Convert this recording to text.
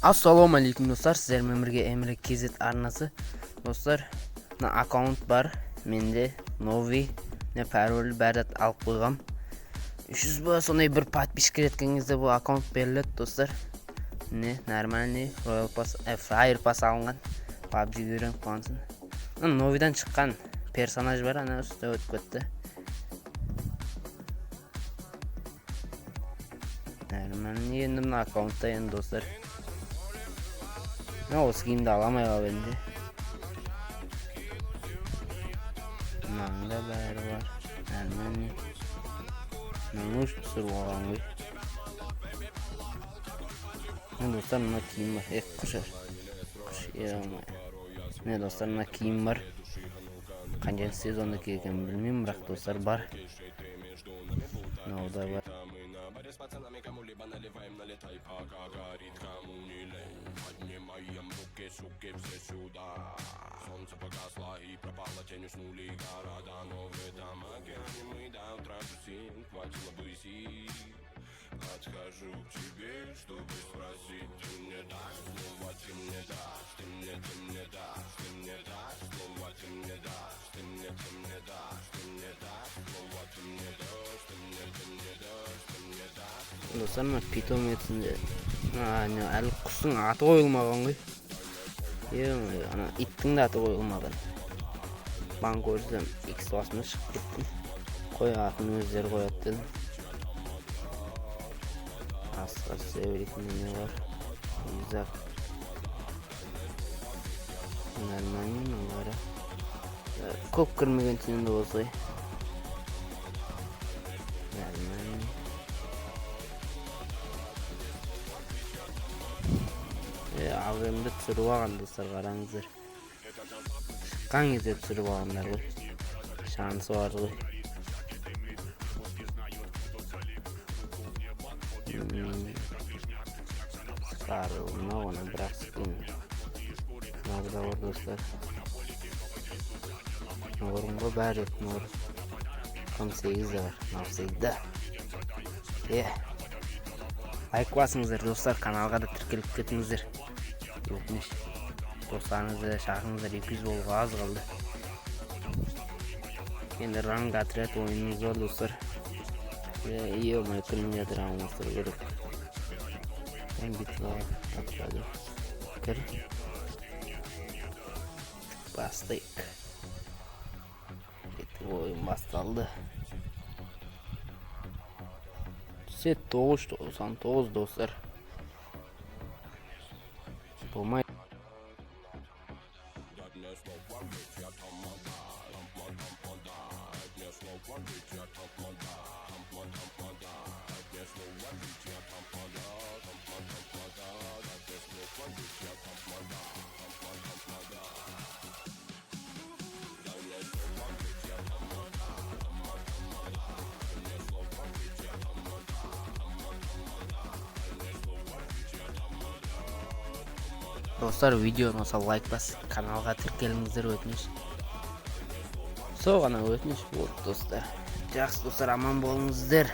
Ассалаумалейкум достар, сіздермен бірге Эмре KZ арнасы. Достар, аккаунт бар, менде новый, пароль бәрі алып қойғам. 300 ба, сондай бір подписчик еткеніңізде бұл аккаунт беріледі достар. Нормальный роял пас, фаер пас алынған. PUBG үйреніп қалғансын. Новыйдан шыққан персонаж бар, ана үсті өтіп кетті. Нормальный енді мына аккаунтта енді достар. Осы киімді аламай қалып енді. Маңда бәрі бар. Нормальный. Мұш түсіріп алған ғой. Достар, мына киім бар. Құшар. Құш ере алмай. Достар, мына киім бар. Қанша сезонда келген білмеймін, бірақ достар бар. Мынау да бар. Суки все сюда. Солнце погасло и пропало, тень уснули города. Но в этом океане мы до утра тусим, хватило бы сил. Подхожу к тебе, чтобы спросить, ты мне дашь слово, ты мне дашь, ты мне дашь, ты мне дашь слово, ты мне дашь, ты мне дашь, ты мне дашь слово, ты мне дашь, ты мне дашь, ты мне дашь. Достар, мына питомецінде әлі құстың аты қойылмаған ғой. Ана иттің де аты қойылмаған. Бан көрсем X басына шығып кеттім. Қой атын өздері қояды дедім. Асқа северетін не бар. Изак. Нормальный олары. Көп кірмеген тенімді болсай. Нормальный. Ağzımda түсіріп алған достар, қараңыздар. Шыққан кезде түсіріп алғандар ғой. Шансы бар ғой. Сқарылына оны бірақ скин. Мағда бар достар. Орынға бәрі өтін ор. 18 да бар. 18 да. Лайк басыңыздар достар, каналға да тіркеліп кетіңіздер. Өтініш. Достарыңызды шақырыңыздар, 200 болуға аз қалды. Енді ранг отряд ойынымыз бар достар. Ё-моё, күнім жатыр алмастыр керек. Мен битва атқады. Кір. Тастайық. Ойын басталды. Сет 999 достар. Болмай. Достар, видео ұнаса лайк бас, каналға тіркеліңіздер өтініш. Сол ғана өтініш болды достар. Жақсы достар, аман болыңыздар.